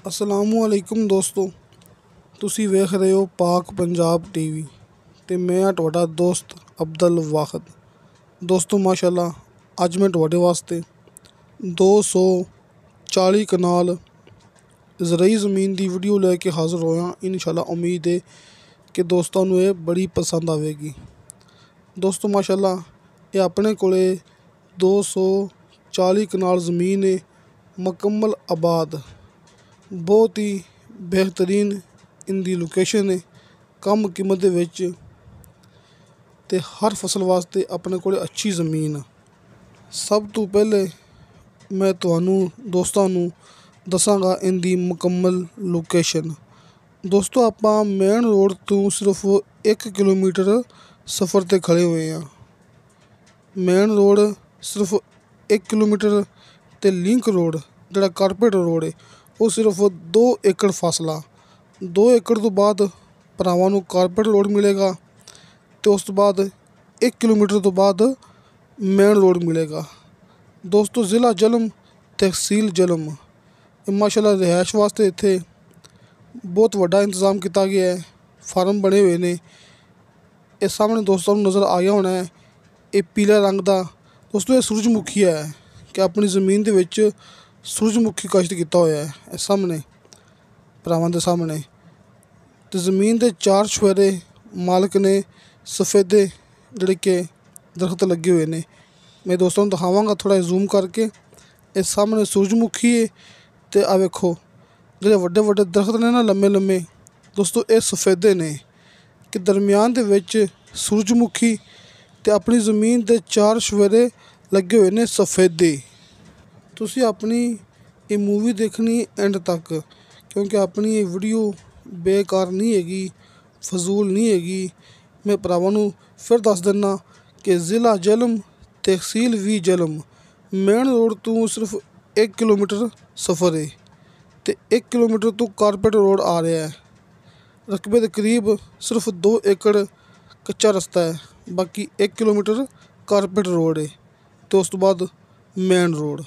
असलामुअलैकुम दोस्तों, तुसी वेख रहे हो पाक पंजाब टीवी ते मैं हाँ तुहाडा दोस्त अब्दुल वाहिद। दोस्तों माशाल्लाह अज मैं तुहाडे वास्ते 240 कनाल ज़रई ज़मीन की वीडियो लैके हाज़र होया। इंशाल्लाह उम्मीद है कि दोस्तों नूं ये बड़ी पसंद आवेगी। दोस्तों माशाल्लाह ये अपने कोले 240 कनाल ज़मीन है, मुकम्मल आबाद, बहुत ही बेहतरीन इनकी लोकेशन है, कम कीमत दे विच ते हर फसल वास्ते अपने कोले अच्छी ज़मीन है। सब तो पहले मैं तुहानूं दोस्तां नूं दसांगा इनकी मुकम्मल लोकेशन। दोस्तों आपां मेन रोड तो सिर्फ 1 किलोमीटर सफ़र ते खड़े हुए हैं। मेन रोड सिर्फ 1 किलोमीटर ते लिंक रोड जिहड़ा कारपेट रोड है वो सिर्फ 2 एकड़ फासला। 2 एकड़ तो बाद भरावां नूं कारपेट रोड मिलेगा तो उस तो बाद 1 किलोमीटर तो बाद मेन रोड मिलेगा। दोस्तों ज़िला जलम, तहसील जलम, माशाल्लाह रिहाइश वास्ते इत्थे बहुत वड्डा इंतज़ाम किया गया है। फार्म बने हुए ने, ये सामने दोस्तों नूं नज़र आ गया होना है। ये पीले रंग का दोस्तों ये सूरजमुखी है कि अपनी ज़मीन दे विच सूरजमुखी काश्त किया होया है। सामने भरावां दे सामने ते ज़मीन दे 4 छफेरे मालक ने सफ़ेदे जिहड़े कि दरख्त लगे हुए ने। मैं दोस्तों नूं दिखावांगा थोड़ा जूम करके। ये सामने सूरजमुखी है ते आ वेखो जिहड़े वड्डे वड्डे दरख्त ने ना लम्मे लम्मे, दोस्तों ये सफ़ेदे ने कि दरम्यान दे विच सूरजमुखी ते अपनी ज़मीन दे 4 छफेरे लगे हुए ने सफ़ेदे। तुसी अपनी ये मूवी देखनी एंड तक, क्योंकि अपनी ये वीडियो बेकार नहीं हैगी, फजूल नहीं हैगी। मैं भरावां नूं फिर दस दिना कि ज़िला जलम, तहसील भी जलम, मेन रोड तो सिर्फ 1 किलोमीटर सफ़र है ते 1 किलोमीटर तो कारपेट रोड आ रहा है। रकबे के करीब सिर्फ 2 एकड़ कच्चा रास्ता है, बाकी 1 किलोमीटर कारपेट रोड है तो उस तो बाद मेन रोड।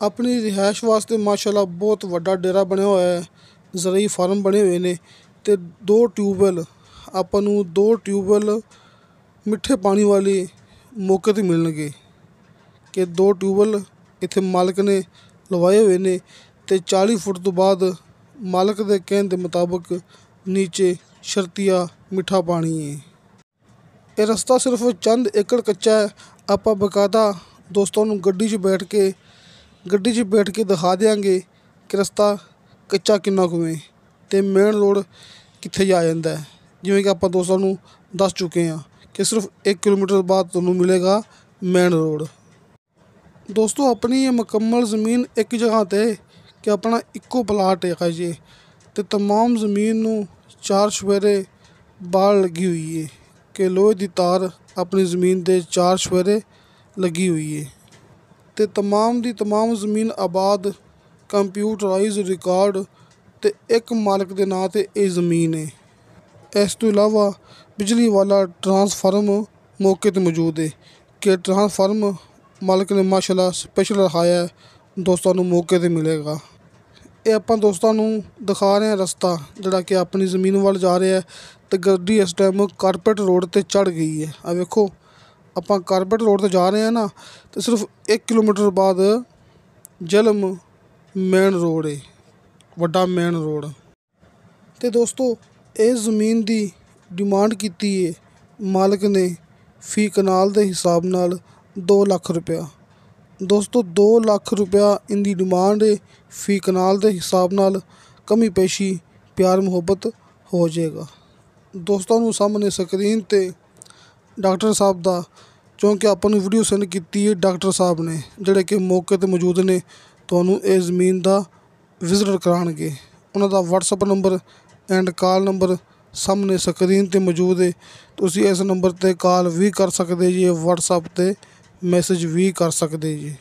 अपनी रिहाइश वास्ते माशाल्लाह बहुत वड्डा डेरा बनया हुआ है, ज़रई फार्म बने हुए ने ते 2 ट्यूबवैल आपां नूं 2 ट्यूबवैल मिठे पानी वाले मौके ते मिलणगे कि 2 ट्यूबवैल इत्थे मालक ने लवाए हुए ने ते 40 फुट तो बाद मालक दे कहण दे मुताबिक नीचे शर्तिया मिठा पानी है। ये रास्ता सिर्फ चंद एकड़ कच्चा है। आपां बकायदा दोस्तों नूं गड्डी 'च बैठ के दिखा देंगे कि रास्ता कच्चा किन्ना कुएं ते मेन रोड कित्थे जा जांदा है। जिवें कि आपां दोस्तों नूं दस चुके हैं कि सिर्फ 1 किलोमीटर बाद तुहानूं मिलेगा मेन रोड। दोस्तों अपनी ये मुकम्मल ज़मीन एक जगह ते कि अपना इक्को प्लाट है जे ते तमाम ज़मीन नूं 4 छफेरे बाड़ लगी हुई है कि लोहे की तार अपनी ज़मीन दे 4 छफेरे लगी हुई है ते तमाम दी तमाम ज़मीन आबाद, कंप्यूटराइज रिकॉर्ड ते एक मालक दे नां ते ये ज़मीन है। इस तो इलावा बिजली वाला ट्रांसफार्म मौके ते मौजूद है कि ट्रांसफार्म मालक ने माशाल्लाह स्पेशल रखाया है, दोस्तों नूं मौके ते मिलेगा। ये आपां दोस्तों नूं दिखा रहे हैं रास्ता जिहड़ा कि अपनी ज़मीन वाल जा रहा है ते गड्डी इस टाइम कारपेट रोड ते चढ़ गई है। आ वेखो आपां कारपेट रोड ते जा रहे हैं ना, तो सिर्फ 1 किलोमीटर बाद जलम मेन रोड है, वड्डा मेन रोड। ते दोस्तों इस ज़मीन की डिमांड की है मालक ने फी कनाल के हिसाब नाल 2 लाख रुपया। दोस्तों 2 लाख रुपया इनकी डिमांड है फी कनाल के हिसाब नाल। कमी पेशी प्यार मुहब्बत हो जाएगा। दोस्तों नूं सामने स्क्रीन ते डॉक्टर साहब दा, क्योंकि आपां नूं वीडियो सेंड की है डॉक्टर साहब ने जिहड़े कि मौके ते मौजूद ने तुहानूं इस ज़मीन दा विजिट कराणगे। उन्हां दा WhatsApp number and call number सामने स्क्रीन ते मौजूद है। तुसीं इस नंबर ते कॉल भी कर सकदे जे, WhatsApp ते मैसेज भी कर सकदे जे।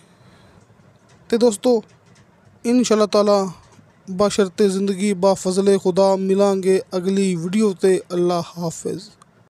ते दोस्तों इंशाअल्लाह ताला बशर्ते ज़िंदगी बा फज़ले खुदा मिलांगे अगली वीडियो ते। अल्लाह हाफिज़।